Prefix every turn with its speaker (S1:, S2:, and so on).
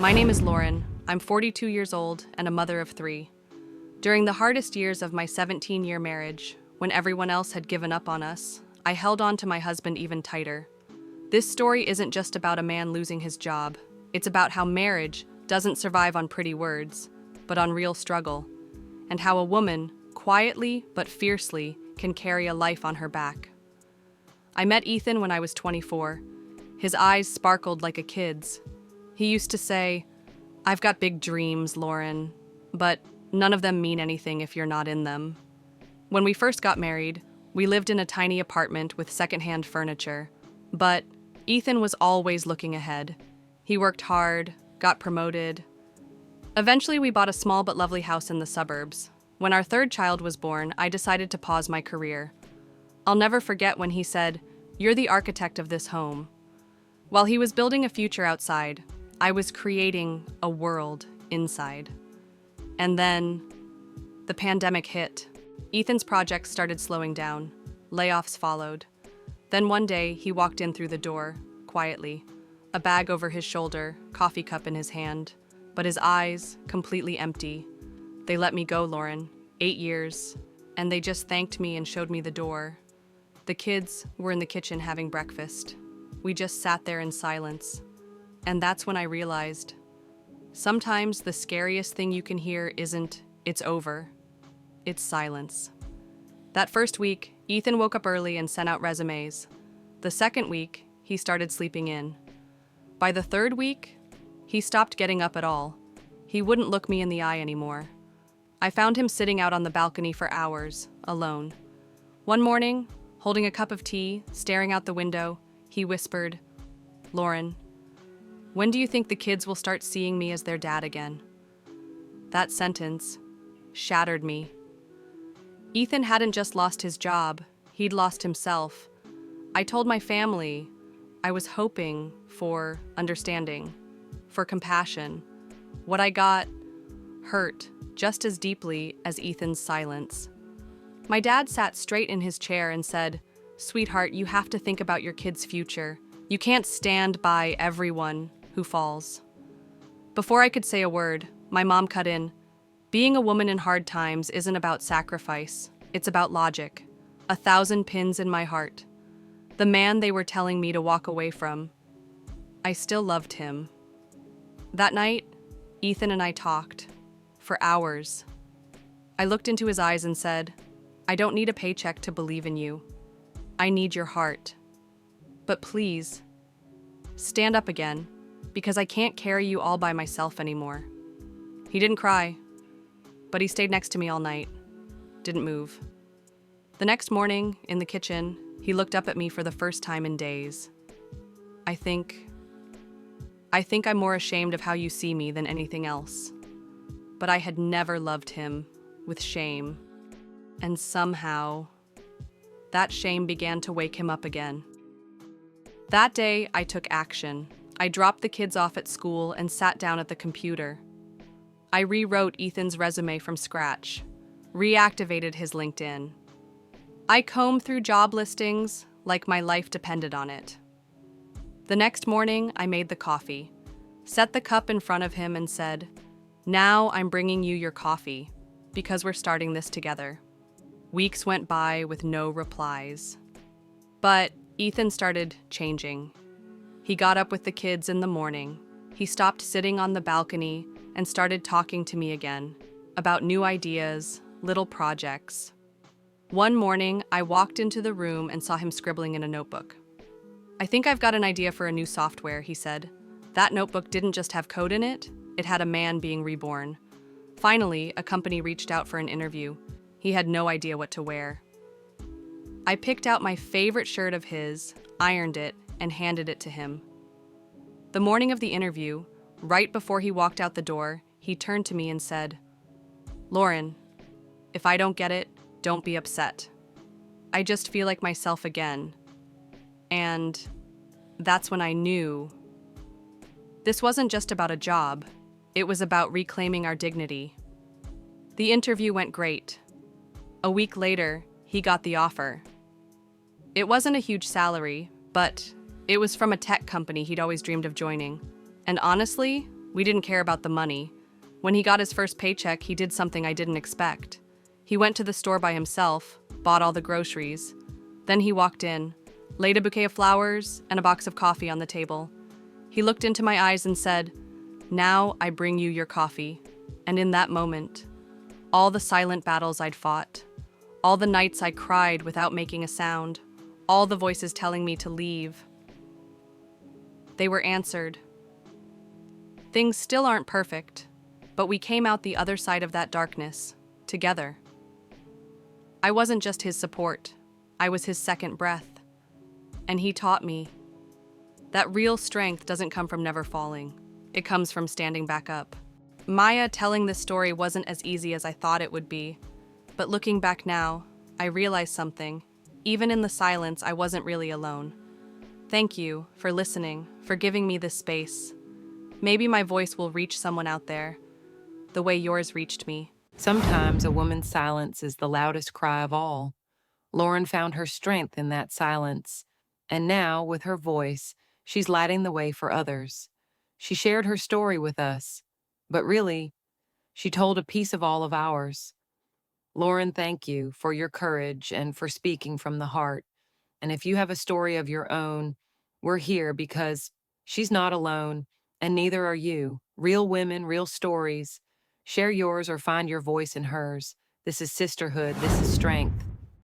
S1: My name is Lauren. I'm 42 years old and a mother of 3. During the hardest years of my 17-year marriage, when everyone else had given up on us, I held on to my husband even tighter. This story isn't just about a man losing his job. It's about how marriage doesn't survive on pretty words, but on real struggle, and how a woman, quietly but fiercely, can carry a life on her back. I met Ethan when I was 24. His eyes sparkled like a kid's. He used to say, "I've got big dreams, Lauren, but none of them mean anything if you're not in them." When we first got married, we lived in a tiny apartment with secondhand furniture, but Ethan was always looking ahead. He worked hard, got promoted. Eventually, we bought a small but lovely house in the suburbs. When our third child was born, I decided to pause my career. I'll never forget when he said, "You're the architect of this home." While he was building a future outside, I was creating a world inside. And then the pandemic hit. Ethan's projects started slowing down. Layoffs followed. Then one day, he walked in through the door, quietly, a bag over his shoulder, coffee cup in his hand, but his eyes completely empty. They let me go, Lauren, 8 years, and they just thanked me and showed me the door. The kids were in the kitchen having breakfast. We just sat there in silence. And that's when I realized, sometimes the scariest thing you can hear isn't, "It's over." It's silence. That first week, Ethan woke up early and sent out resumes. The second week, he started sleeping in. By the third week, he stopped getting up at all. He wouldn't look me in the eye anymore. I found him sitting out on the balcony for hours, alone. One morning, holding a cup of tea, staring out the window, he whispered, "Lauren, when do you think the kids will start seeing me as their dad again?" That sentence shattered me. Ethan hadn't just lost his job, he'd lost himself. I told my family I was hoping for understanding, for compassion. What I got hurt just as deeply as Ethan's silence. My dad sat straight in his chair and said, "Sweetheart, you have to think about your kid's future. You can't stand by everyone who falls." Before I could say a word, my mom cut in. "Being a woman in hard times isn't about sacrifice. It's about logic. 1,000 pins in my heart. The man they were telling me to walk away from. I still loved him." That night, Ethan and I talked. For hours. I looked into his eyes and said, "I don't need a paycheck to believe in you. I need your heart. But please, stand up again, because I can't carry you all by myself anymore." He didn't cry, but he stayed next to me all night, didn't move. The next morning, in the kitchen, he looked up at me for the first time in days. I think I'm more ashamed of how you see me than anything else. But I had never loved him with shame. And somehow, that shame began to wake him up again. That day, I took action. I dropped the kids off at school and sat down at the computer. I rewrote Ethan's resume from scratch, reactivated his LinkedIn. I combed through job listings like my life depended on it. The next morning, I made the coffee, set the cup in front of him and said, "Now I'm bringing you your coffee, because we're starting this together." Weeks went by with no replies. But Ethan started changing. He got up with the kids in the morning. He stopped sitting on the balcony and started talking to me again about new ideas, little projects. One morning, I walked into the room and saw him scribbling in a notebook. "I think I've got an idea for a new software," he said. That notebook didn't just have code in it, it had a man being reborn. Finally, a company reached out for an interview. He had no idea what to wear. I picked out my favorite shirt of his, ironed it, and handed it to him. The morning of the interview, right before he walked out the door, he turned to me and said, "Lauren, if I don't get it, don't be upset. I just feel like myself again." And that's when I knew this wasn't just about a job. It was about reclaiming our dignity. The interview went great. A week later, he got the offer. It wasn't a huge salary, but it was from a tech company he'd always dreamed of joining. And honestly, We didn't care about the money. When he got his first paycheck, he did something I didn't expect. He went to the store by himself, bought all the groceries. Then he walked in, laid a bouquet of flowers and a box of coffee on the table. He looked into my eyes and said, "Now I bring you your coffee." And in that moment, all the silent battles I'd fought, all the nights I cried without making a sound, all the voices telling me to leave, they were answered. Things still aren't perfect, but we came out the other side of that darkness, together. I wasn't just his support, I was his second breath. And he taught me that real strength doesn't come from never falling. It comes from standing back up. Maya telling this story wasn't as easy as I thought it would be, but looking back now, I realized something. Even in the silence, I wasn't really alone. Thank you for listening, for giving me this space. Maybe my voice will reach someone out there, the way yours reached me.
S2: Sometimes a woman's silence is the loudest cry of all. Lauren found her strength in that silence, and now, with her voice, she's lighting the way for others. She shared her story with us, but really, she told a piece of all of ours. Lauren, thank you for your courage and for speaking from the heart. And if you have a story of your own, we're here because she's not alone, and neither are you. Real women, real stories. Share yours or find your voice in hers. This is sisterhood. This is strength.